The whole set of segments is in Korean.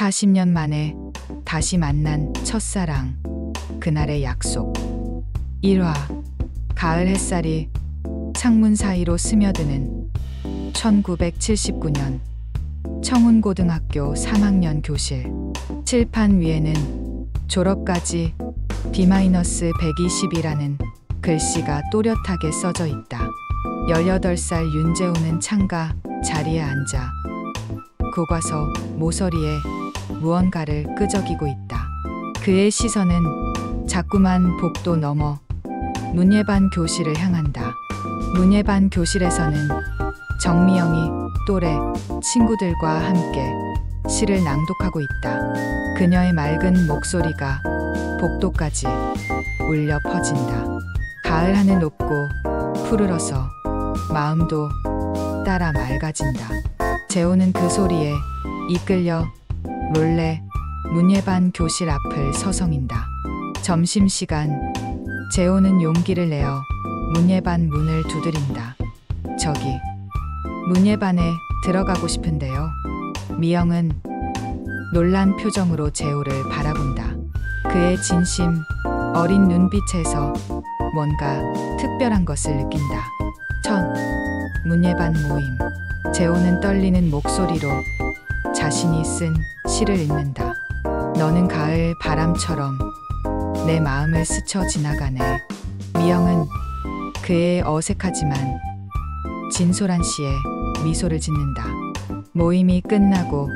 40년 만에 다시 만난 첫사랑, 그날의 약속. 1화. 가을 햇살이 창문 사이로 스며드는 1979년 청운고등학교 3학년 교실. 칠판 위에는 졸업까지 D-120이라는 글씨가 또렷하게 써져 있다. 18살 윤재호는 창가 자리에 앉아 교과서 모서리에 무언가를 끄적이고 있다. 그의 시선은 자꾸만 복도 넘어 문예반 교실을 향한다. 문예반 교실에서는 정미영이 또래 친구들과 함께 시를 낭독하고 있다. 그녀의 맑은 목소리가 복도까지 울려 퍼진다. 가을 하늘 높고 푸르러서 마음도 따라 맑아진다. 재호는 그 소리에 이끌려 몰래 문예반 교실 앞을 서성인다. 점심시간, 재호는 용기를 내어 문예반 문을 두드린다. 저기, 문예반에 들어가고 싶은데요. 미영은 놀란 표정으로 재호를 바라본다. 그의 진심 어린 눈빛에서 뭔가 특별한 것을 느낀다. 첫 문예반 모임. 재호는 떨리는 목소리로 자신이 쓴 시를 읽는다. 너는 가을 바람처럼 내 마음을 스쳐 지나가네. 미영은 그의 어색하지만 진솔한 시에 미소를 짓는다. 모임이 끝나고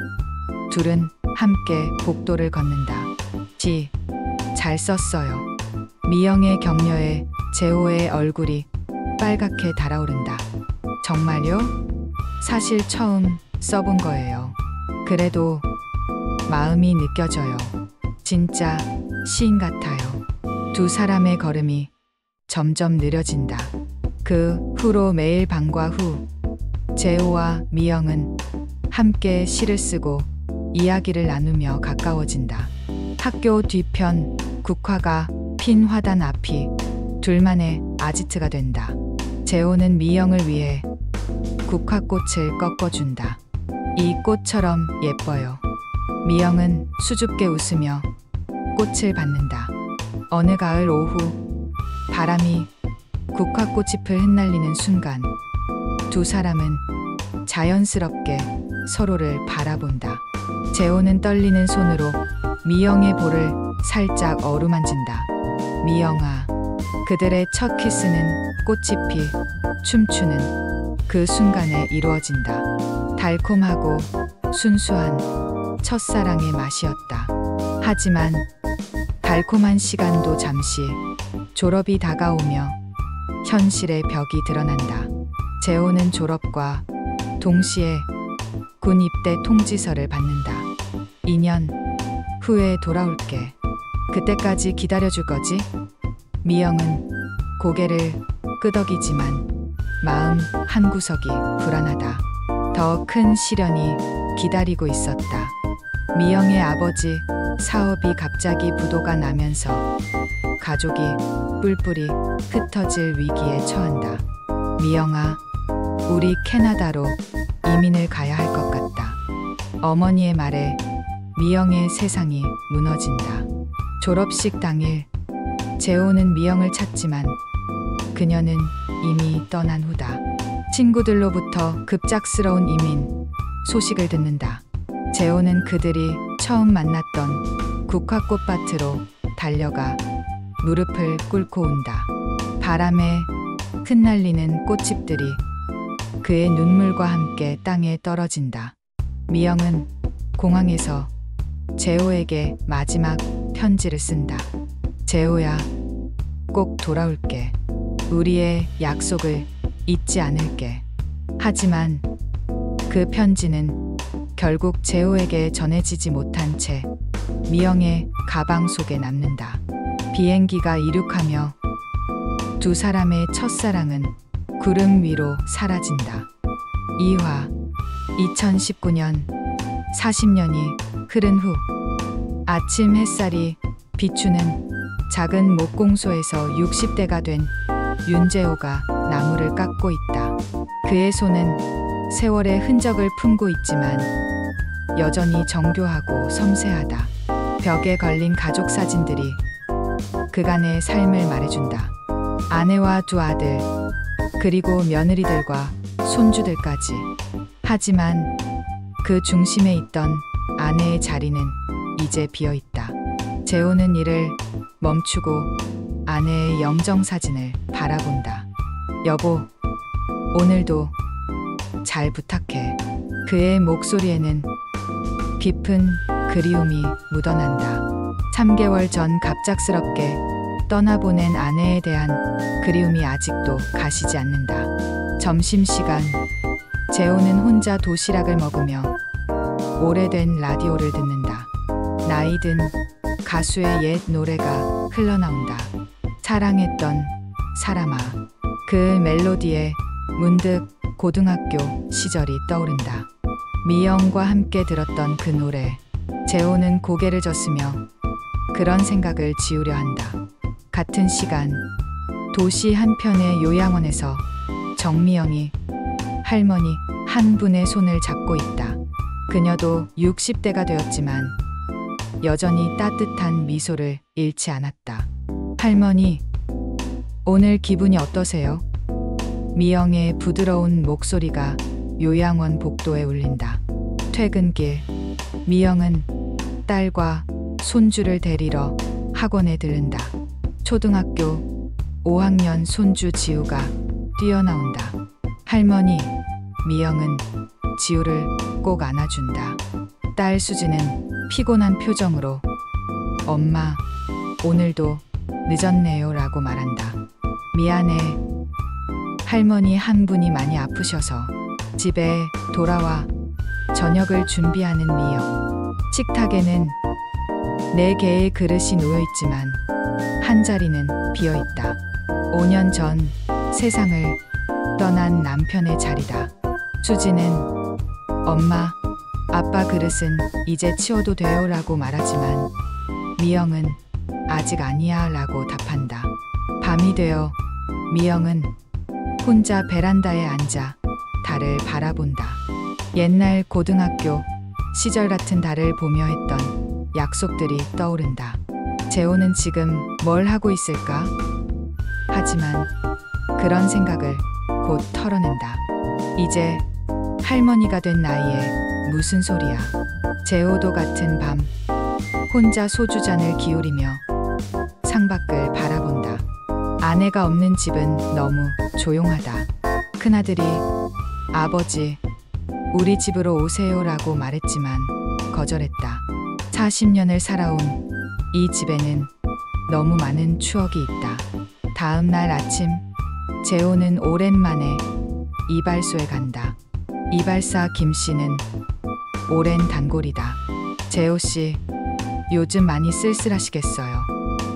둘은 함께 복도를 걷는다. 시 잘 썼어요. 미영의 격려에 재호의 얼굴이 빨갛게 달아오른다. 정말요? 사실 처음 써본 거예요. 그래도 마음이 느껴져요. 진짜 시인 같아요. 두 사람의 걸음이 점점 느려진다. 그 후로 매일 방과 후 재호와 미영은 함께 시를 쓰고 이야기를 나누며 가까워진다. 학교 뒤편 국화가 핀 화단 앞이 둘만의 아지트가 된다. 재호는 미영을 위해 국화꽃을 꺾어준다. 이 꽃처럼 예뻐요. 미영은 수줍게 웃으며 꽃을 받는다. 어느 가을 오후, 바람이 국화꽃잎을 흩날리는 순간 두 사람은 자연스럽게 서로를 바라본다. 재호는 떨리는 손으로 미영의 볼을 살짝 어루만진다. 미영아, 그들의 첫 키스는 꽃잎이 춤추는 그 순간에 이루어진다. 달콤하고 순수한 첫사랑의 맛이었다. 하지만 달콤한 시간도 잠시, 졸업이 다가오며 현실의 벽이 드러난다. 재호는 졸업과 동시에 군 입대 통지서를 받는다. 2년 후에 돌아올게. 그때까지 기다려줄 거지? 미영은 고개를 끄덕이지만 마음 한구석이 불안하다. 더 큰 시련이 기다리고 있었다. 미영의 아버지 사업이 갑자기 부도가 나면서 가족이 뿔뿔이 흩어질 위기에 처한다. 미영아, 우리 캐나다로 이민을 가야 할 것 같다. 어머니의 말에 미영의 세상이 무너진다. 졸업식 당일, 재호는 미영을 찾지만 그녀는 이미 떠난 후다. 친구들로부터 급작스러운 이민 소식을 듣는다. 재호는 그들이 처음 만났던 국화꽃밭으로 달려가 무릎을 꿇고 운다. 바람에 흩날리는 꽃잎들이 그의 눈물과 함께 땅에 떨어진다. 미영은 공항에서 재호에게 마지막 편지를 쓴다. 재호야, 꼭 돌아올게. 우리의 약속을 잊지 않을게. 하지만 그 편지는 결국 재호에게 전해지지 못한 채 미영의 가방 속에 남는다. 비행기가 이륙하며 두 사람의 첫사랑은 구름 위로 사라진다. 2화. 2019년 40년이 흐른 후 아침 햇살이 비추는 작은 목공소에서 60대가 된 윤재호가 나무를 깎고 있다. 그의 손은 세월의 흔적을 품고 있지만 여전히 정교하고 섬세하다. 벽에 걸린 가족 사진들이 그간의 삶을 말해준다. 아내와 두 아들, 그리고 며느리들과 손주들까지. 하지만 그 중심에 있던 아내의 자리는 이제 비어있다. 재호는 일을 멈추고 아내의 영정사진을 바라본다. 여보, 오늘도 잘 부탁해. 그의 목소리에는 깊은 그리움이 묻어난다. 3개월 전 갑작스럽게 떠나보낸 아내에 대한 그리움이 아직도 가시지 않는다. 점심시간, 재호는 혼자 도시락을 먹으며 오래된 라디오를 듣는다. 나이 든 가수의 옛 노래가 흘러나온다. 사랑했던 사람아. 그 멜로디에 문득 고등학교 시절이 떠오른다. 미영과 함께 들었던 그 노래. 재호는 고개를 젓으며 그런 생각을 지우려 한다. 같은 시간, 도시 한편의 요양원에서 정미영이 할머니 한 분의 손을 잡고 있다. 그녀도 60대가 되었지만 여전히 따뜻한 미소를 잃지 않았다. 할머니, 오늘 기분이 어떠세요? 미영의 부드러운 목소리가 요양원 복도에 울린다. 퇴근길, 미영은 딸과 손주를 데리러 학원에 들른다. 초등학교 5학년 손주 지우가 뛰어나온다. 할머니, 미영은 지우를 꼭 안아준다. 딸 수지는 피곤한 표정으로 엄마, 오늘도 늦었네요 라고 말한다. 미안해. 할머니 한 분이 많이 아프셔서. 집에 돌아와 저녁을 준비하는 미영. 식탁에는 4개의 그릇이 놓여있지만 한 자리는 비어있다. 5년 전 세상을 떠난 남편의 자리다. 수지는 엄마, 아빠 그릇은 이제 치워도 돼요 라고 말하지만 미영은 아직 아니야 라고 답한다. 밤이 되어 미영은 혼자 베란다에 앉아 달을 바라본다. 옛날 고등학교 시절 같은 달을 보며 했던 약속들이 떠오른다. 재호는 지금 뭘 하고 있을까? 하지만 그런 생각을 곧 털어낸다. 이제 할머니가 된 나이에 무슨 소리야. 재호도 같은 밤 혼자 소주잔을 기울이며 창밖을 바라본다. 아내가 없는 집은 너무 조용하다. 큰아들이 아버지, 우리 집으로 오세요 라고 말했지만 거절했다. 40년을 살아온 이 집에는 너무 많은 추억이 있다. 다음 날 아침, 재호는 오랜만에 이발소에 간다. 이발사 김 씨는 오랜 단골이다. 재호 씨, 요즘 많이 쓸쓸하시겠어요.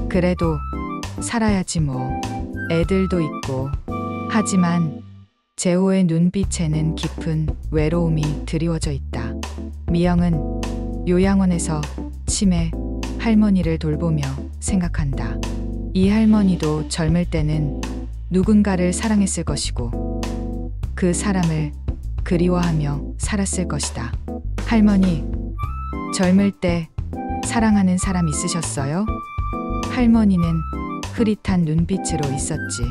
그래도 살아야지 뭐. 애들도 있고. 하지만 재호의 눈빛에는 깊은 외로움이 드리워져 있다. 미영은 요양원에서 치매 할머니를 돌보며 생각한다. 이 할머니도 젊을 때는 누군가를 사랑했을 것이고 그 사람을 그리워하며 살았을 것이다. 할머니, 젊을 때 사랑하는 사람 있으셨어요? 할머니는 흐릿한 눈빛으로 있었지.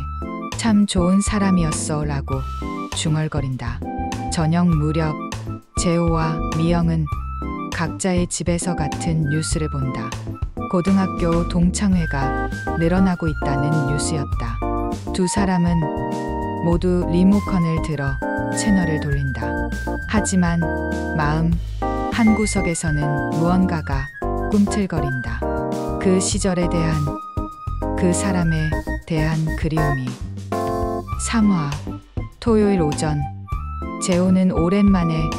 참 좋은 사람이었어 라고 중얼거린다. 저녁 무렵 재호와 미영은 각자의 집에서 같은 뉴스를 본다. 고등학교 동창회가 늘어나고 있다는 뉴스였다. 두 사람은 모두 리모컨을 들어 채널을 돌린다. 하지만 마음 한구석에서는 무언가가 꿈틀거린다. 그 시절에 대한, 그 사람에 대한 그리움이. 3화 토요일 오전, 재호는 오랜만에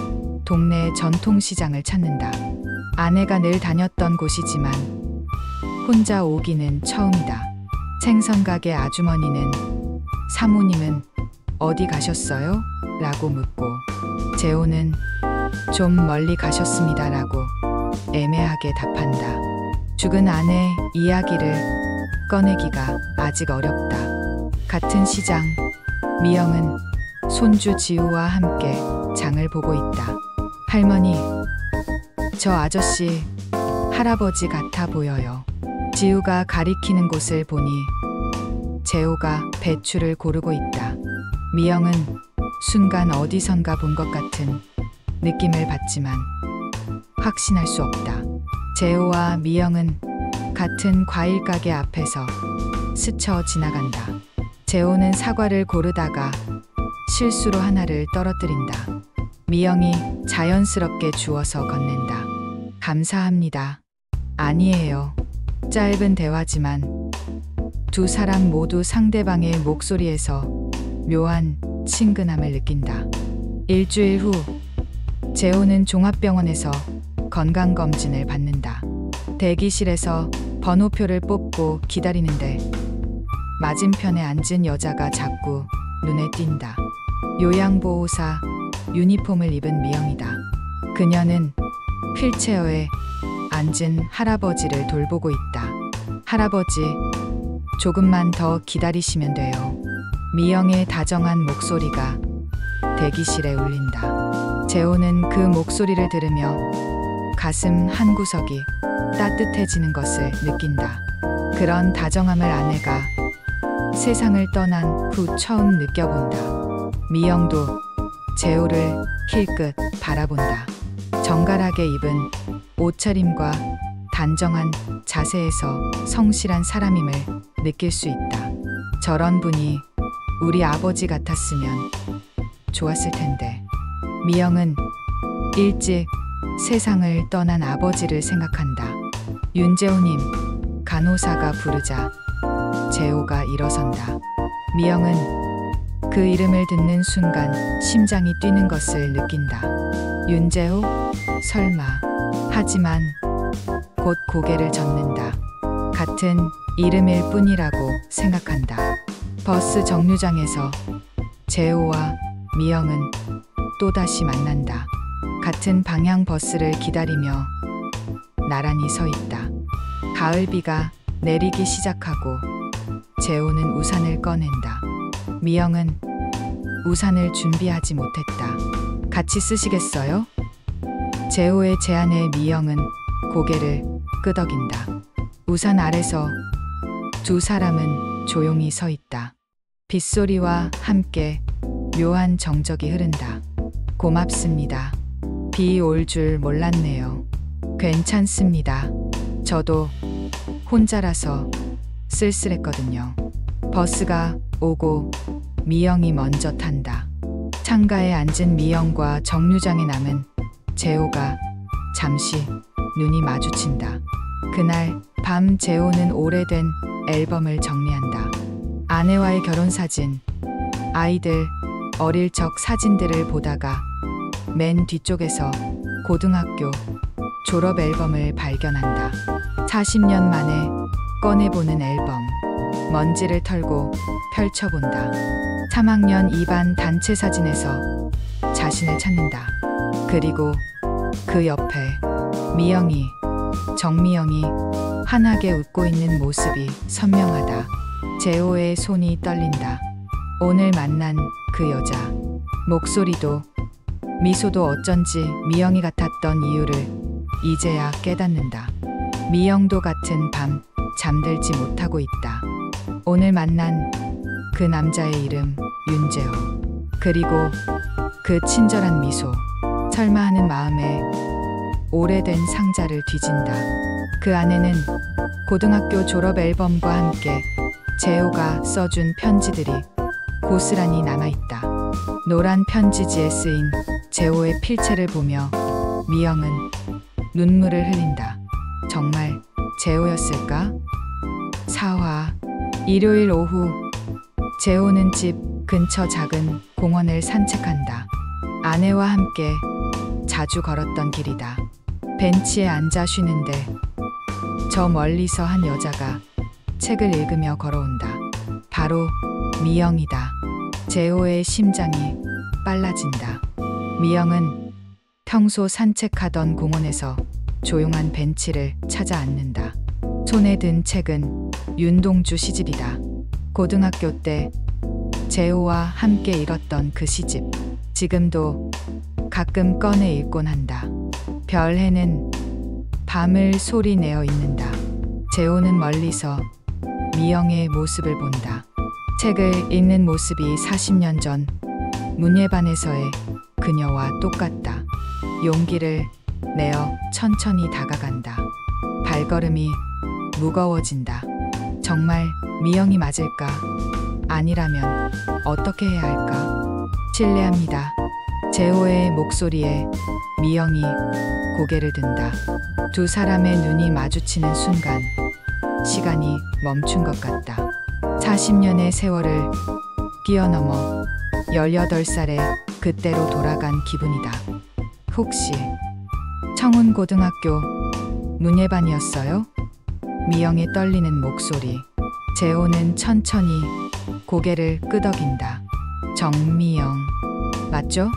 동네 전통시장을 찾는다. 아내가 늘 다녔던 곳이지만 혼자 오기는 처음이다. 생선가게 아주머니는 사모님은 어디 가셨어요? 라고 묻고 재호는 좀 멀리 가셨습니다 라고 애매하게 답한다. 죽은 아내 이야기를 꺼내기가 아직 어렵다. 같은 시장, 미영은 손주 지우와 함께 장을 보고 있다. 할머니, 저 아저씨 할아버지 같아 보여요. 지우가 가리키는 곳을 보니 재호가 배추를 고르고 있다. 미영은 순간 어디선가 본 것 같은 느낌을 받지만 확신할 수 없다. 재호와 미영은 같은 과일 가게 앞에서 스쳐 지나간다. 재호는 사과를 고르다가 실수로 하나를 떨어뜨린다. 미영이 자연스럽게 주워서 건넨다. 감사합니다. 아니에요. 짧은 대화지만 두 사람 모두 상대방의 목소리에서 묘한 친근함을 느낀다. 일주일 후 재호는 종합병원에서 건강검진을 받는다. 대기실에서 번호표를 뽑고 기다리는데 맞은편에 앉은 여자가 자꾸 눈에 띈다. 요양보호사 유니폼을 입은 미영이다. 그녀는 휠체어에 앉은 할아버지를 돌보고 있다. 할아버지, 조금만 더 기다리시면 돼요. 미영의 다정한 목소리가 대기실에 울린다. 재호는 그 목소리를 들으며 가슴 한구석이 따뜻해지는 것을 느낀다. 그런 다정함을 아내가 세상을 떠난 후 처음 느껴본다. 미영도 재호를 힐끗 바라본다. 정갈하게 입은 옷차림과 단정한 자세에서 성실한 사람임을 느낄 수 있다. 저런 분이 우리 아버지 같았으면 좋았을 텐데. 미영은 일찍 세상을 떠난 아버지를 생각한다. 윤재호님, 간호사가 부르자 재호가 일어선다. 미영은 그 이름을 듣는 순간 심장이 뛰는 것을 느낀다. 윤재호? 설마. 하지만 곧 고개를 젓는다. 같은 이름일 뿐이라고 생각한다. 버스 정류장에서 재호와 미영은 또다시 만난다. 같은 방향 버스를 기다리며 나란히 서 있다. 가을비가 내리기 시작하고 재호는 우산을 꺼낸다. 미영은 우산을 준비하지 못했다. 같이 쓰시겠어요? 재호의 제안에 미영은 고개를 끄덕인다. 우산 아래서 두 사람은 조용히 서 있다. 빗소리와 함께 묘한 정적이 흐른다. 고맙습니다. 비 올 줄 몰랐네요. 괜찮습니다. 저도 혼자라서 쓸쓸했거든요. 버스가 오고 미영이 먼저 탄다. 창가에 앉은 미영과 정류장에 남은 재호가 잠시 눈이 마주친다. 그날 밤 재호는 오래된 앨범을 정리한다. 아내와의 결혼사진, 아이들 어릴 적 사진들을 보다가 맨 뒤쪽에서 고등학교 졸업 앨범을 발견한다. 40년 만에 꺼내보는 앨범. 먼지를 털고 펼쳐본다. 3학년 2반 단체 사진에서 자신을 찾는다. 그리고 그 옆에 미영이, 정미영이 환하게 웃고 있는 모습이 선명하다. 재호의 손이 떨린다. 오늘 만난 그 여자. 목소리도 미소도 어쩐지 미영이 같았던 이유를 이제야 깨닫는다. 미영도 같은 밤 잠들지 못하고 있다. 오늘 만난 그 남자의 이름 윤재호. 그리고 그 친절한 미소. 설마 하는 마음에 오래된 상자를 뒤진다. 그 안에는 고등학교 졸업 앨범과 함께 재호가 써준 편지들이 고스란히 남아있다. 노란 편지지에 쓰인 재호의 필체를 보며 미영은 눈물을 흘린다. 정말 재호였을까? 4화. 일요일 오후 재호는 집 근처 작은 공원을 산책한다. 아내와 함께 자주 걸었던 길이다. 벤치에 앉아 쉬는데 저 멀리서 한 여자가 책을 읽으며 걸어온다. 바로 미영이다. 재호의 심장이 빨라진다. 미영은 평소 산책하던 공원에서 조용한 벤치를 찾아 앉는다. 손에 든 책은 윤동주 시집이다. 고등학교 때 재호와 함께 읽었던 그 시집. 지금도 가끔 꺼내 읽곤 한다. 별해는 밤을 소리 내어 있는다. 재호는 멀리서 미영의 모습을 본다. 책을 읽는 모습이 40년 전 문예반에서의 그녀와 똑같다. 용기를 내어 천천히 다가간다. 발걸음이 무거워진다. 정말 미영이 맞을까? 아니라면 어떻게 해야 할까? 실례합니다. 재호의 목소리에 미영이 고개를 든다. 두 사람의 눈이 마주치는 순간 시간이 멈춘 것 같다. 40년의 세월을 뛰어넘어 18살의 그때로 돌아간 기분이다. 혹시 청운고등학교 문예반이었어요? 미영의 떨리는 목소리. 재호는 천천히 고개를 끄덕인다. 정미영, 맞죠?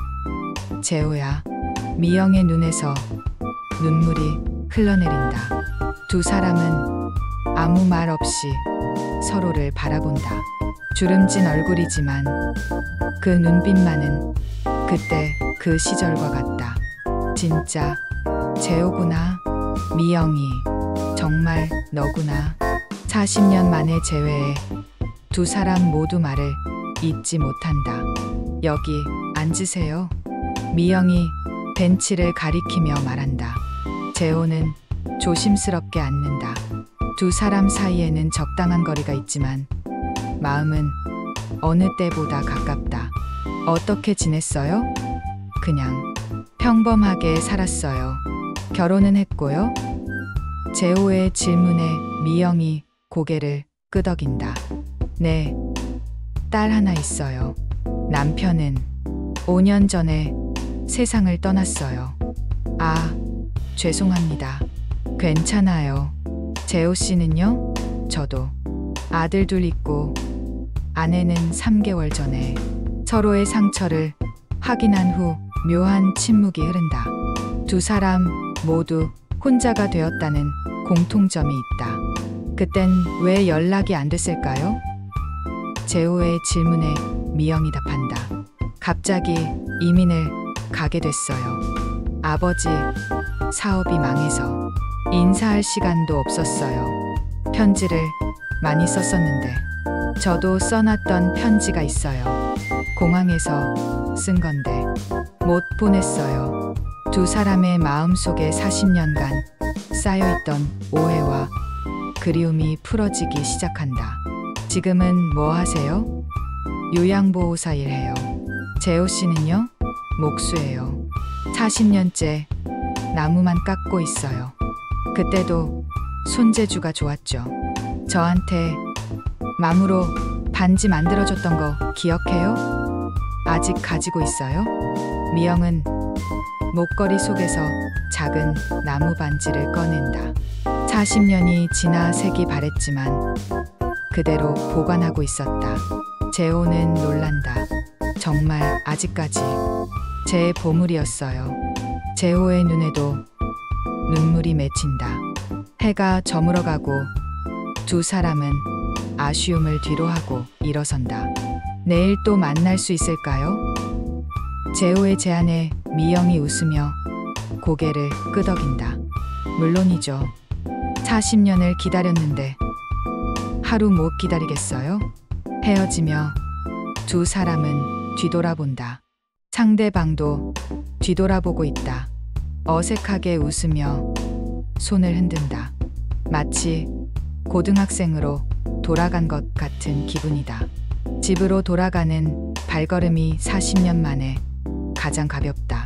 재호야. 미영의 눈에서 눈물이 흘러내린다. 두 사람은 아무 말 없이 서로를 바라본다. 주름진 얼굴이지만 그 눈빛만은 그때 그 시절과 같다. 진짜 재호구나. 미영이 정말 너구나. 40년 만의 재회에 두 사람 모두 말을 잊지 못한다. 여기 앉으세요. 미영이 벤치를 가리키며 말한다. 재호는 조심스럽게 앉는다. 두 사람 사이에는 적당한 거리가 있지만 마음은 어느 때보다 가깝다. 어떻게 지냈어요? 그냥 평범하게 살았어요. 결혼은 했고요? 재호의 질문에 미영이 고개를 끄덕인다. 네, 딸 하나 있어요. 남편은 5년 전에 세상을 떠났어요. 아, 죄송합니다. 괜찮아요. 재호 씨는요? 저도 아들 둘 있고 아내는 3개월 전에. 서로의 상처를 확인한 후 묘한 침묵이 흐른다. 두 사람 모두 혼자가 되었다는 공통점이 있다. 그땐 왜 연락이 안 됐을까요? 재호의 질문에 미영이 답한다. 갑자기 이민을 가게 됐어요. 아버지 사업이 망해서 인사할 시간도 없었어요. 편지를 많이 썼었는데 저도 써놨던 편지가 있어요. 공항에서 쓴 건데 못 보냈어요. 두 사람의 마음속에 40년간 쌓여있던 오해와 그리움이 풀어지기 시작한다. 지금은 뭐 하세요? 요양보호사 일해요. 재호 씨는요? 목수예요. 40년째 나무만 깎고 있어요. 그때도 손재주가 좋았죠. 저한테 맘으로 반지 만들어줬던 거 기억해요? 아직 가지고 있어요? 미영은 목걸이 속에서 작은 나무 반지를 꺼낸다. 40년이 지나 색이 바랬지만 그대로 보관하고 있었다. 재호는 놀란다. 정말 아직까지 제 보물이었어요. 재호의 눈에도 눈물이 맺힌다. 해가 저물어가고 두 사람은 아쉬움을 뒤로하고 일어선다. 내일 또 만날 수 있을까요? 재호의 제안에 미영이 웃으며 고개를 끄덕인다. 물론이죠. 40년을 기다렸는데 하루 못 기다리겠어요? 헤어지며 두 사람은 뒤돌아본다. 상대방도 뒤돌아보고 있다. 어색하게 웃으며 손을 흔든다. 마치 고등학생으로 돌아간 것 같은 기분이다. 집으로 돌아가는 발걸음이 40년 만에 가장 가볍다.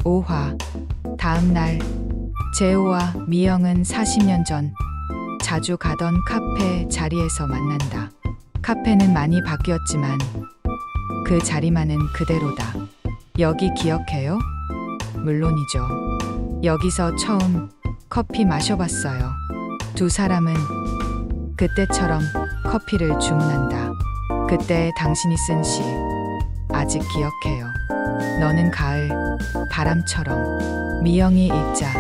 5화. 다음 날 재호와 미영은 40년 전 자주 가던 카페 자리에서 만난다. 카페는 많이 바뀌었지만 그 자리만은 그대로다. 여기 기억해요? 물론이죠. 여기서 처음 커피 마셔봤어요. 두 사람은 그때처럼 커피를 주문한다. 그때 당신이 쓴 시 아직 기억해요. 너는 가을 바람처럼. 미영이 읽자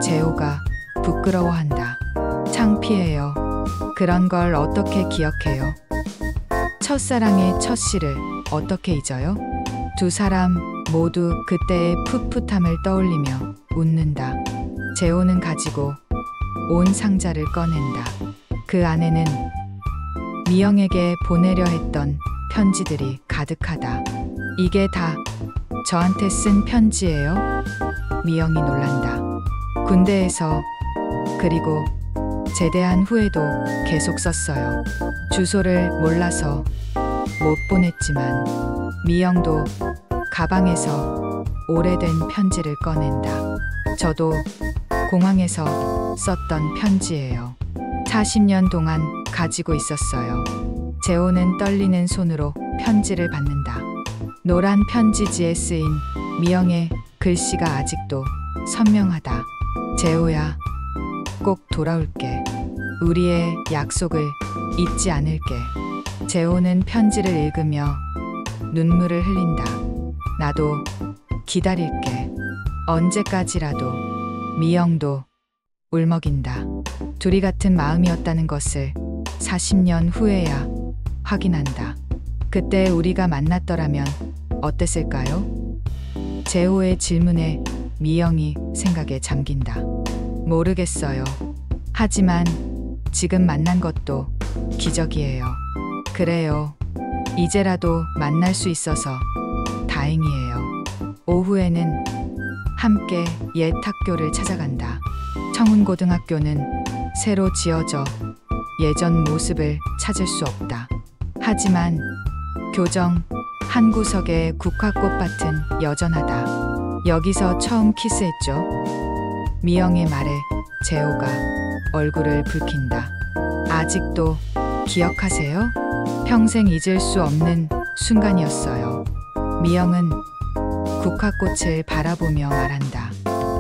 재호가 부끄러워한다. 창피해요. 그런 걸 어떻게 기억해요? 첫사랑의 첫 시를 어떻게 잊어요? 두 사람 모두 그때의 풋풋함을 떠올리며 웃는다. 재호는 가지고 온 상자를 꺼낸다. 그 안에는 미영에게 보내려 했던 편지들이 가득하다. 이게 다 저한테 쓴 편지예요? 미영이 놀란다. 군대에서 그리고 제대한 후에도 계속 썼어요. 주소를 몰라서 못 보냈지만 미영도 가방에서 오래된 편지를 꺼낸다. 저도 공항에서 썼던 편지예요. 40년 동안 가지고 있었어요. 재호는 떨리는 손으로 편지를 받는다. 노란 편지지에 쓰인 미영의 글씨가 아직도 선명하다. 재호야, 꼭 돌아올게. 우리의 약속을 잊지 않을게. 재호는 편지를 읽으며 눈물을 흘린다. 나도 기다릴게. 언제까지라도. 미영도 울먹인다. 둘이 같은 마음이었다는 것을 40년 후에야 확인한다. 그때 우리가 만났더라면 어땠을까요? 재호의 질문에 미영이 생각에 잠긴다. 모르겠어요. 하지만 지금 만난 것도 기적이에요. 그래요. 이제라도 만날 수 있어서 다행이에요. 오후에는 함께 옛 학교를 찾아간다. 청운고등학교는 새로 지어져 예전 모습을 찾을 수 없다. 하지만 교정 한 구석의 국화꽃밭은 여전하다. 여기서 처음 키스했죠. 미영의 말에 재호가 얼굴을 붉힌다. 아직도 기억하세요? 평생 잊을 수 없는 순간이었어요. 미영은 국화꽃을 바라보며 말한다.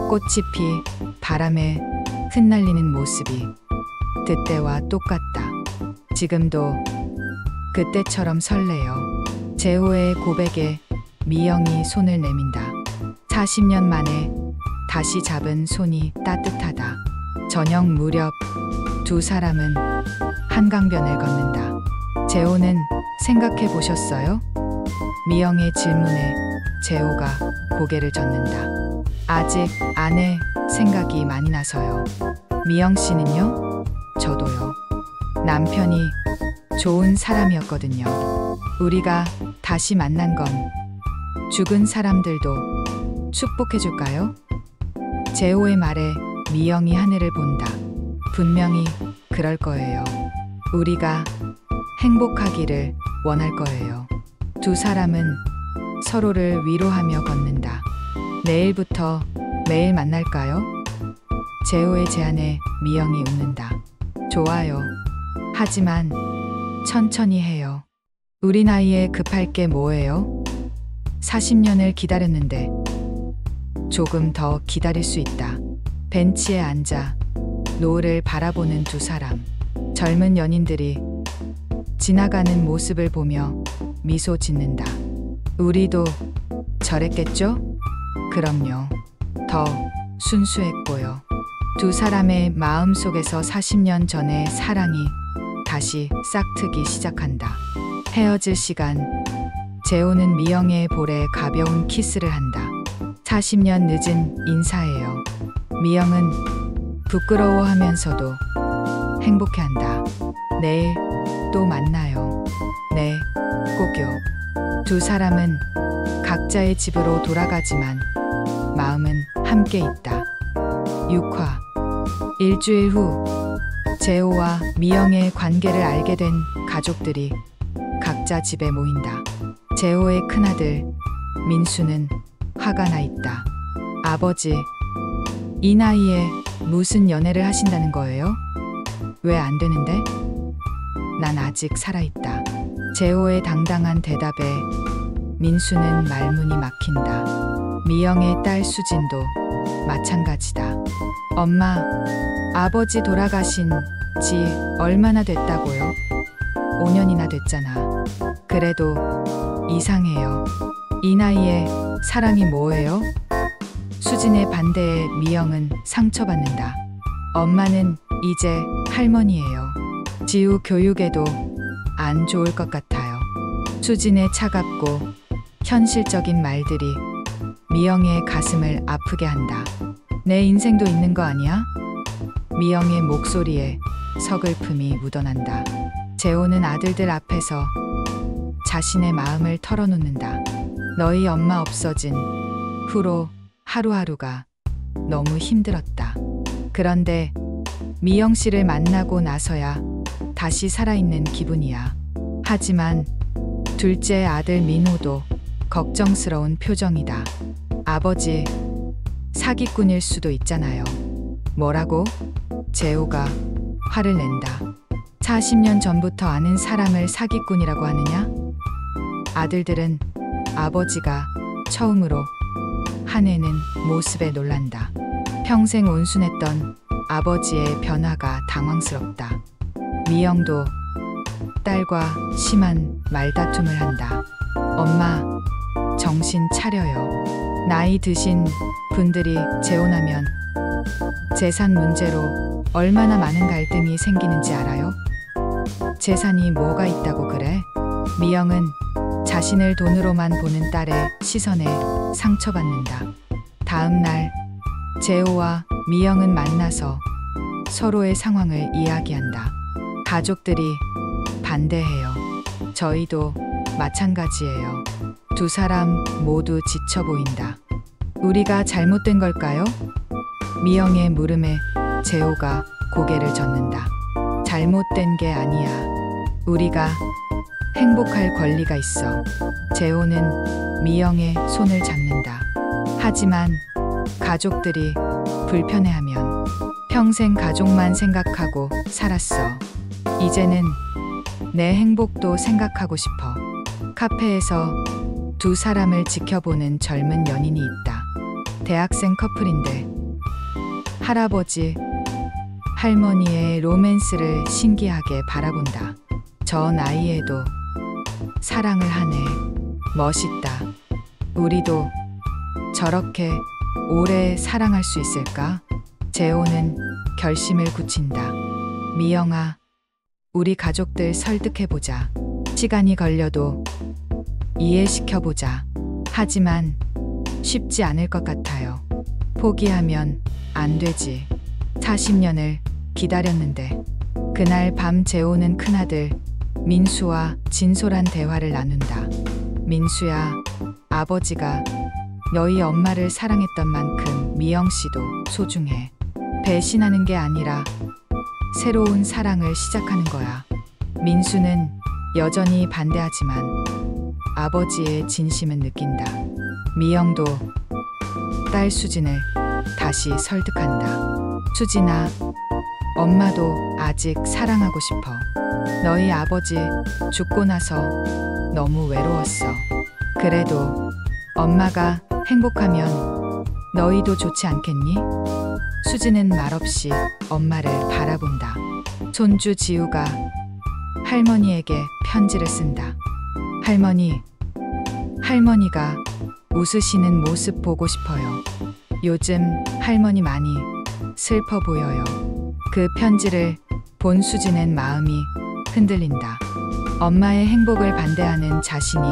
꽃이 피 바람에 흩날리는 모습이 그때와 똑같다. 지금도 그때처럼 설레요. 재호의 고백에 미영이 손을 내민다. 40년 만에 다시 잡은 손이 따뜻하다. 저녁 무렵 두 사람은 한강변을 걷는다. 재호는 생각해 보셨어요? 미영의 질문에 재호가 고개를 젓는다. 아직 안 해. 생각이 많이 나서요. 미영 씨는요? 저도요. 남편이 좋은 사람이었거든요. 우리가 다시 만난 건 죽은 사람들도 축복해줄까요? 재호의 말에 미영이 하늘을 본다. 분명히 그럴 거예요. 우리가 행복하기를 원할 거예요. 두 사람은 서로를 위로하며 걷는다. 내일부터 매일 만날까요? 재호의 제안에 미영이 웃는다. 좋아요. 하지만 천천히 해요. 우리 나이에 급할 게 뭐예요? 40년을 기다렸는데 조금 더 기다릴 수 있다. 벤치에 앉아 노을을 바라보는 두 사람. 젊은 연인들이 지나가는 모습을 보며 미소 짓는다. 우리도 저랬겠죠? 그럼요. 더 순수했고요. 두 사람의 마음 속에서 40년 전의 사랑이 다시 싹트기 시작한다. 헤어질 시간. 재호는 미영의 볼에 가벼운 키스를 한다. 40년 늦은 인사예요. 미영은 부끄러워하면서도 행복해한다. 내일 또 만나요. 네, 꼭요. 두 사람은 각자의 집으로 돌아가지만 마음은 함께 있다. 6화. 일주일 후 재호와 미영의 관계를 알게 된 가족들이 각자 집에 모인다. 재호의 큰아들 민수는 화가 나 있다. 아버지, 이 나이에 무슨 연애를 하신다는 거예요? 왜 안 되는데? 난 아직 살아있다. 재호의 당당한 대답에 민수는 말문이 막힌다. 미영의 딸 수진도 마찬가지다. 엄마, 아버지 돌아가신 지 얼마나 됐다고요? 5년이나 됐잖아. 그래도 이상해요. 이 나이에 사랑이 뭐예요? 수진의 반대에 미영은 상처받는다. 엄마는 이제 할머니예요. 지우 교육에도 안 좋을 것 같아요. 수진의 차갑고 현실적인 말들이 미영의 가슴을 아프게 한다. 내 인생도 있는 거 아니야? 미영의 목소리에 서글픔이 묻어난다. 재호는 아들들 앞에서 자신의 마음을 털어놓는다. 너희 엄마 없어진 후로 하루하루가 너무 힘들었다. 그런데 미영 씨를 만나고 나서야 다시 살아있는 기분이야. 하지만 둘째 아들 민호도 걱정스러운 표정이다. 아버지, 사기꾼일 수도 있잖아요. 뭐라고? 재호가 화를 낸다. 40년 전부터 아는 사람을 사기꾼이라고 하느냐? 아들들은 아버지가 처음으로 화내는 모습에 놀란다. 평생 온순했던 아버지의 변화가 당황스럽다. 미영도 딸과 심한 말다툼을 한다. 엄마, 정신 차려요. 나이 드신 분들이 재혼하면 재산 문제로 얼마나 많은 갈등이 생기는지 알아요? 재산이 뭐가 있다고 그래? 미영은 자신을 돈으로만 보는 딸의 시선에 상처받는다. 다음 날 재호와 미영은 만나서 서로의 상황을 이야기한다. 가족들이 반대해요. 저희도 마찬가지예요. 두 사람 모두 지쳐 보인다. 우리가 잘못된 걸까요? 미영의 물음에 재호가 고개를 젓는다. 잘못된 게 아니야. 우리가 행복할 권리가 있어. 재호는 미영의 손을 잡는다. 하지만 가족들이 불편해하면 평생 가족만 생각하고 살았어. 이제는 내 행복도 생각하고 싶어. 카페에서 두 사람을 지켜보는 젊은 연인이 있다. 대학생 커플인데 할아버지, 할머니의 로맨스를 신기하게 바라본다. 저 나이에도 사랑을 하네. 멋있다. 우리도 저렇게 오래 사랑할 수 있을까? 재호는 결심을 굳힌다. 미영아, 우리 가족들 설득해보자. 시간이 걸려도 이해시켜보자. 하지만 쉽지 않을 것 같아요. 포기하면 안 되지. 40년을 기다렸는데. 그날 밤 재호는 큰아들 민수와 진솔한 대화를 나눈다. 민수야, 아버지가 너희 엄마를 사랑했던 만큼 미영 씨도 소중해. 배신하는 게 아니라 새로운 사랑을 시작하는 거야. 민수는 여전히 반대하지만 아버지의 진심은 느낀다. 미영도 딸 수진을 다시 설득한다. 수진아, 엄마도 아직 사랑하고 싶어. 너희 아버지 죽고 나서 너무 외로웠어. 그래도 엄마가 행복하면 너희도 좋지 않겠니? 수진은 말없이 엄마를 바라본다. 손주 지우가 할머니에게 편지를 쓴다. 할머니가 웃으시는 모습 보고 싶어요. 요즘 할머니 많이 슬퍼 보여요. 그 편지를 본 수진은 마음이 흔들린다. 엄마의 행복을 반대하는 자신이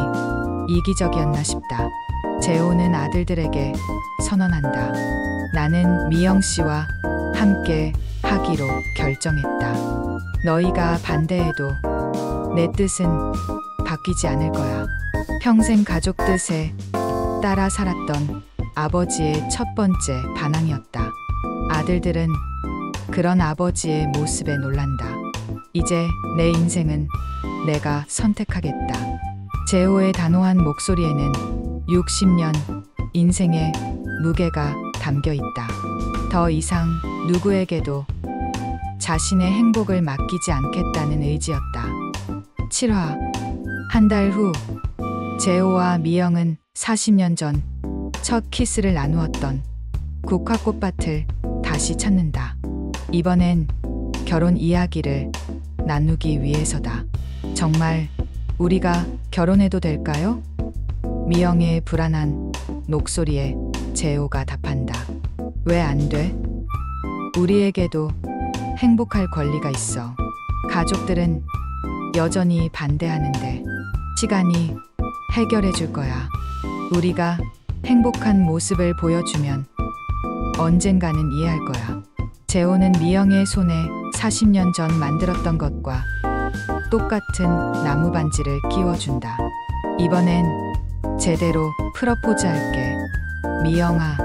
이기적이었나 싶다. 재호는 아들들에게 선언한다. 나는 미영 씨와 함께 하기로 결정했다. 너희가 반대해도 내 뜻은 바뀌지 않을 거야. 평생 가족 뜻에 따라 살았던 아버지의 첫 번째 반항이었다. 아들들은 그런 아버지의 모습에 놀란다. 이제 내 인생은 내가 선택하겠다. 재호의 단호한 목소리에는 60년 인생의 무게가 담겨 있다. 더 이상 누구에게도 자신의 행복을 맡기지 않겠다는 의지였다. 7화. 한 달 후, 재호와 미영은 40년 전 첫 키스를 나누었던 국화꽃밭을 다시 찾는다. 이번엔 결혼 이야기를 나누기 위해서다. 정말 우리가 결혼해도 될까요? 미영의 불안한 목소리에 재호가 답한다. 왜 안 돼? 우리에게도 행복할 권리가 있어. 가족들은 여전히 반대하는데 시간이 해결해 줄 거야. 우리가 행복한 모습을 보여주면 언젠가는 이해할 거야. 재호는 미영의 손에 40년 전 만들었던 것과 똑같은 나무 반지를 끼워준다. 이번엔 제대로 프러포즈 할게. 미영아,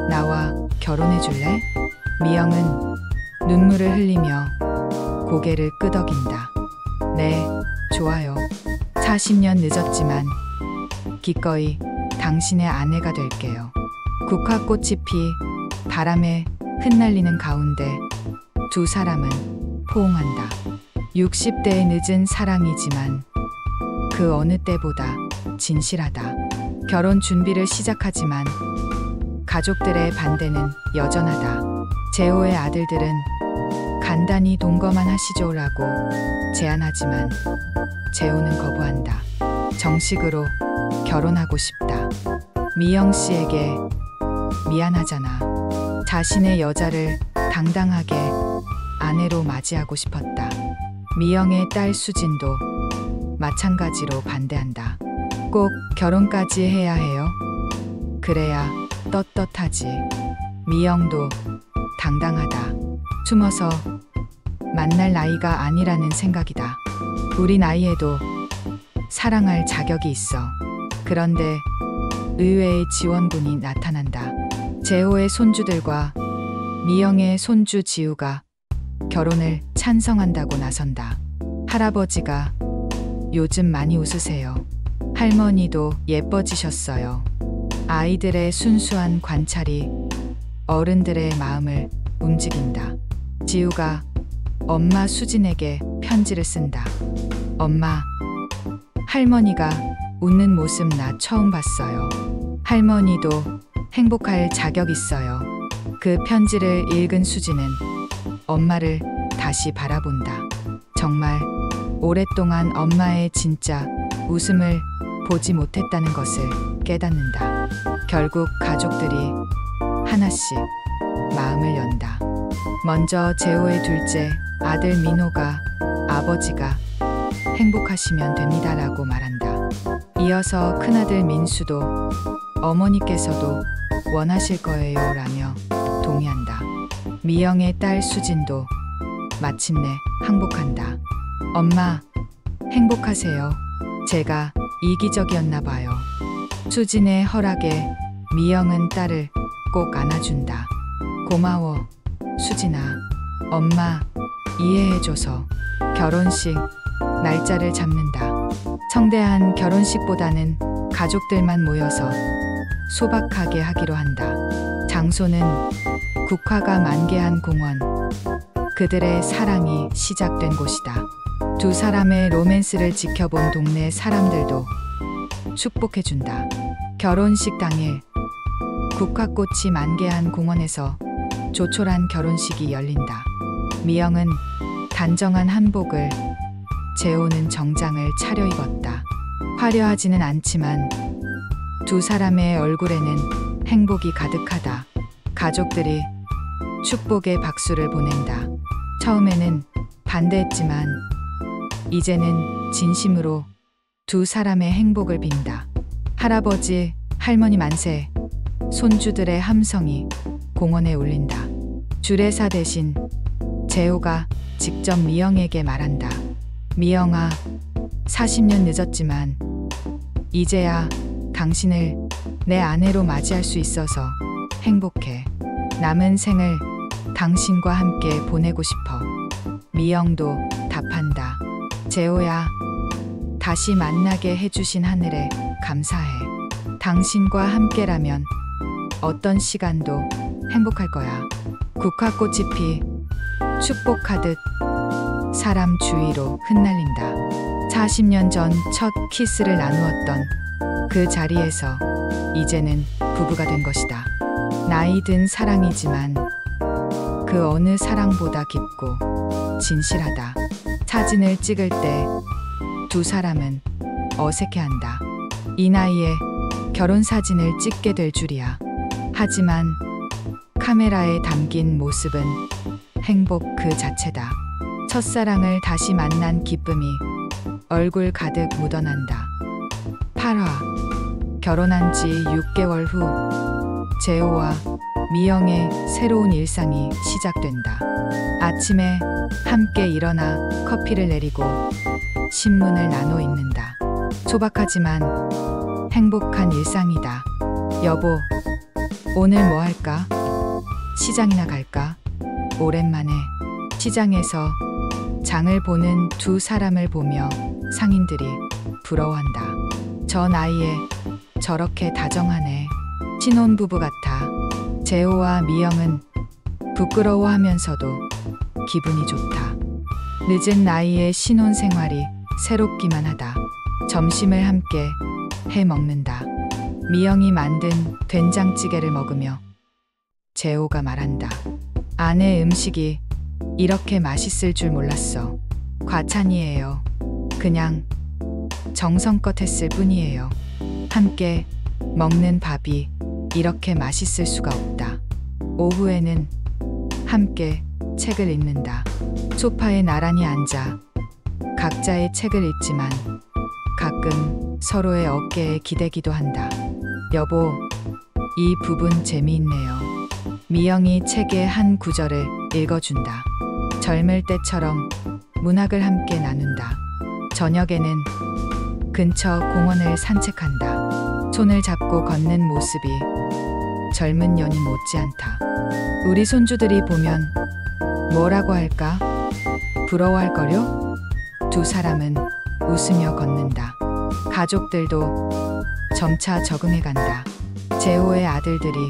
나와 결혼해 줄래? 미영은 눈물을 흘리며 고개를 끄덕인다. 네, 좋아요. 40년 늦었지만 기꺼이 당신의 아내가 될게요. 국화꽃이 피 바람에 흩날리는 가운데 두 사람은 포옹한다. 60대의 늦은 사랑이지만 그 어느 때보다 진실하다. 결혼 준비를 시작하지만 가족들의 반대는 여전하다. 재호의 아들들은 간단히 동거만 하시죠라고 제안하지만 재호는 거부한다. 정식으로 결혼하고 싶다. 미영 씨에게 미안하잖아. 자신의 여자를 당당하게 아내로 맞이하고 싶었다. 미영의 딸 수진도 마찬가지로 반대한다. 꼭 결혼까지 해야 해요? 그래야 떳떳하지. 미영도 당당하다. 숨어서 만날 나이가 아니라는 생각이다. 우리 나이에도 사랑할 자격이 있어. 그런데 의외의 지원군이 나타난다. 재호의 손주들과 미영의 손주 지우가 결혼을 찬성한다고 나선다. 할아버지가 요즘 많이 웃으세요. 할머니도 예뻐지셨어요. 아이들의 순수한 관찰이 어른들의 마음을 움직인다. 지우가 엄마 수진에게 편지를 쓴다. 엄마, 할머니가 웃는 모습 나 처음 봤어요. 할머니도 행복할 자격 있어요. 그 편지를 읽은 수진은 엄마를 다시 바라본다. 정말 오랫동안 엄마의 진짜 웃음을 보지 못했다는 것을 깨닫는다. 결국 가족들이 하나씩 마음을 연다. 먼저 재호의 둘째 아들 민호가 아버지가 행복하시면 됩니다라고 말한다. 이어서 큰아들 민수도 어머니께서도 원하실 거예요 라며 동의한다. 미영의 딸 수진도 마침내 항복한다. 엄마, 행복하세요. 제가 이기적이었나 봐요. 수진의 허락에 미영은 딸을 꼭 안아준다. 고마워, 수진아. 엄마, 이해해줘서. 결혼식 날짜를 잡는다. 성대한 결혼식보다는 가족들만 모여서 소박하게 하기로 한다. 장소는 국화가 만개한 공원. 그들의 사랑이 시작된 곳이다. 두 사람의 로맨스를 지켜본 동네 사람들도 축복해준다. 결혼식 당일 국화꽃이 만개한 공원에서 조촐한 결혼식이 열린다. 미영은 단정한 한복을, 재호는 정장을 차려입었다. 화려하지는 않지만 두 사람의 얼굴에는 행복이 가득하다. 가족들이 축복의 박수를 보낸다. 처음에는 반대했지만 이제는 진심으로 두 사람의 행복을 빈다. 할아버지, 할머니 만세, 손주들의 함성이 공원에 울린다. 주례사 대신 재호가 직접 미영에게 말한다. 미영아, 40년 늦었지만 이제야 당신을 내 아내로 맞이할 수 있어서 행복해. 남은 생을 당신과 함께 보내고 싶어. 미영도 답한다. 재호야, 다시 만나게 해주신 하늘에 감사해. 당신과 함께라면 어떤 시간도 행복할 거야. 국화꽃이 피 축복하듯 사람 주위로 흩날린다. 40년 전 첫 키스를 나누었던 그 자리에서 이제는 부부가 된 것이다. 나이 든 사랑이지만 그 어느 사랑보다 깊고 진실하다. 사진을 찍을 때 두 사람은 어색해한다. 이 나이에 결혼 사진을 찍게 될 줄이야. 하지만 카메라에 담긴 모습은 행복 그 자체다. 첫사랑을 다시 만난 기쁨이 얼굴 가득 묻어난다. 8화. 결혼한 지 6개월 후 재호와 미영의 새로운 일상이 시작된다. 아침에 함께 일어나 커피를 내리고 신문을 나눠 읽는다. 소박하지만 행복한 일상이다. 여보, 오늘 뭐 할까? 시장이나 갈까? 오랜만에 시장에서 장을 보는 두 사람을 보며 상인들이 부러워한다. 저 나이에 저렇게 다정하네. 신혼부부 같아. 재호와 미영은 부끄러워하면서도 기분이 좋다. 늦은 나이에 신혼생활이 새롭기만 하다. 점심을 함께 해 먹는다. 미영이 만든 된장찌개를 먹으며 재호가 말한다. 아내 음식이 이렇게 맛있을 줄 몰랐어. 과찬이에요. 그냥 정성껏 했을 뿐이에요. 함께 먹는 밥이 이렇게 맛있을 수가 없다. 오후에는 함께 책을 읽는다. 소파에 나란히 앉아 각자의 책을 읽지만 가끔 서로의 어깨에 기대기도 한다. 여보, 이 부분 재미있네요. 미영이 책의 한 구절을 읽어준다. 젊을 때처럼 문학을 함께 나눈다. 저녁에는 근처 공원을 산책한다. 손을 잡고 걷는 모습이 젊은 연인 못지않다. 우리 손주들이 보면 뭐라고 할까? 부러워할 거려? 두 사람은 웃으며 걷는다. 가족들도 점차 적응해 간다. 재호의 아들들이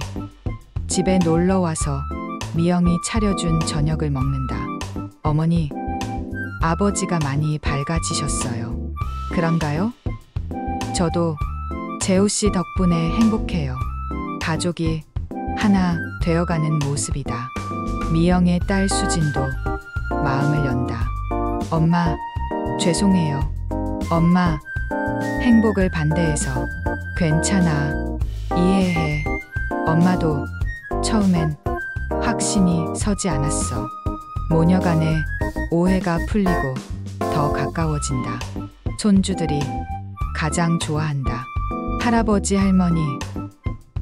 집에 놀러 와서 미영이 차려준 저녁을 먹는다. 어머니, 아버지가 많이 밝아지셨어요. 그런가요? 저도 재호 씨 덕분에 행복해요. 가족이 하나 되어가는 모습이다. 미영의 딸 수진도 마음을 연다. 엄마, 죄송해요. 엄마, 행복을 반대해서. 괜찮아. 이해해. 엄마도 처음엔 확신이 서지 않았어. 모녀간의 오해가 풀리고 더 가까워진다. 손주들이 가장 좋아한다. 할아버지, 할머니,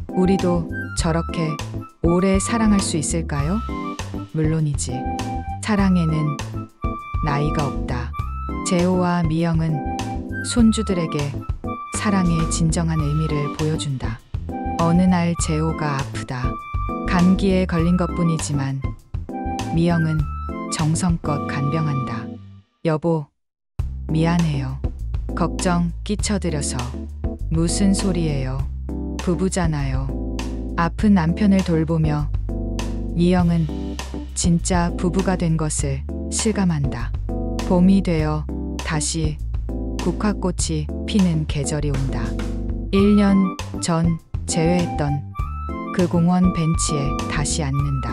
우리도 저렇게 오래 사랑할 수 있을까요? 물론이지. 사랑에는 나이가 없다. 재호와 미영은 손주들에게 사랑의 진정한 의미를 보여준다. 어느 날 재호가 아프다. 감기에 걸린 것뿐이지만 미영은 정성껏 간병한다. 여보, 미안해요. 걱정 끼쳐드려서. 무슨 소리예요? 부부잖아요. 아픈 남편을 돌보며 미영은 진짜 부부가 된 것을 실감한다. 봄이 되어 다시 국화꽃이 피는 계절이 온다. 1년 전 재회했던 그 공원 벤치에 다시 앉는다.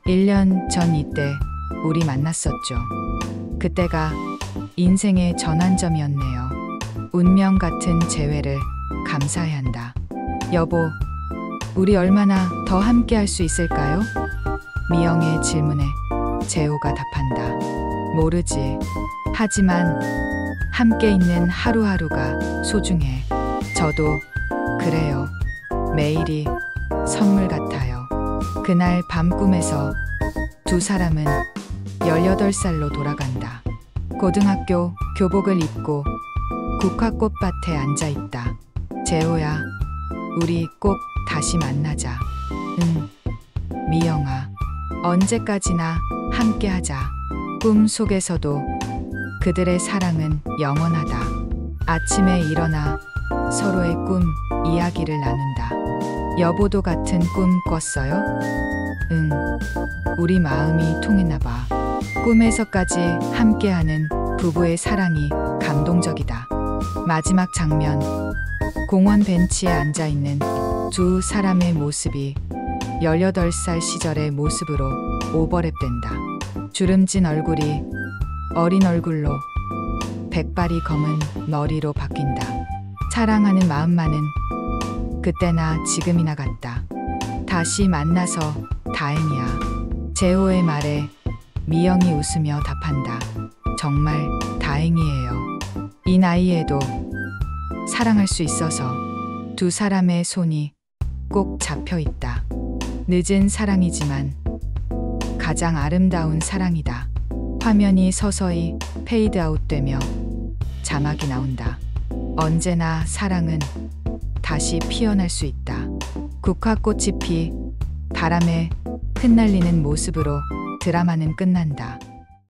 1년 전 이때 우리 만났었죠. 그때가 인생의 전환점이었네요. 운명 같은 재회를 감사해야 한다. 여보, 우리 얼마나 더 함께 할 수 있을까요? 미영의 질문에 재호가 답한다. 모르지. 하지만 함께 있는 하루하루가 소중해. 저도 그래요. 매일이 선물 같아요. 그날 밤 꿈에서 두 사람은 18살로 돌아간다. 고등학교 교복을 입고 국화꽃밭에 앉아 있다. 재호야, 우리 꼭 다시 만나자. 응, 미영아, 언제까지나 함께하자. 꿈 속에서도 그들의 사랑은 영원하다. 아침에 일어나 서로의 꿈 이야기를 나눈다. 여보도 같은 꿈 꿨어요? 응, 우리 마음이 통했나 봐. 꿈에서까지 함께하는 부부의 사랑이 감동적이다. 마지막 장면, 공원 벤치에 앉아있는 두 사람의 모습이 18살 시절의 모습으로 오버랩된다. 주름진 얼굴이 어린 얼굴로, 백발이 검은 머리로 바뀐다. 사랑하는 마음만은 그때나 지금이나 같다. 다시 만나서 다행이야. 재호의 말에 미영이 웃으며 답한다. 정말 다행이에요. 이 나이에도 사랑할 수 있어서 두 사람의 손이 꼭 잡혀 있다. 늦은 사랑이지만 가장 아름다운 사랑이다. 화면이 서서히 페이드아웃 되며 자막이 나온다. 언제나 사랑은 다시 피어날 수 있다. 국화꽃이 피 바람에 흩날리는 모습으로 드라마는 끝난다.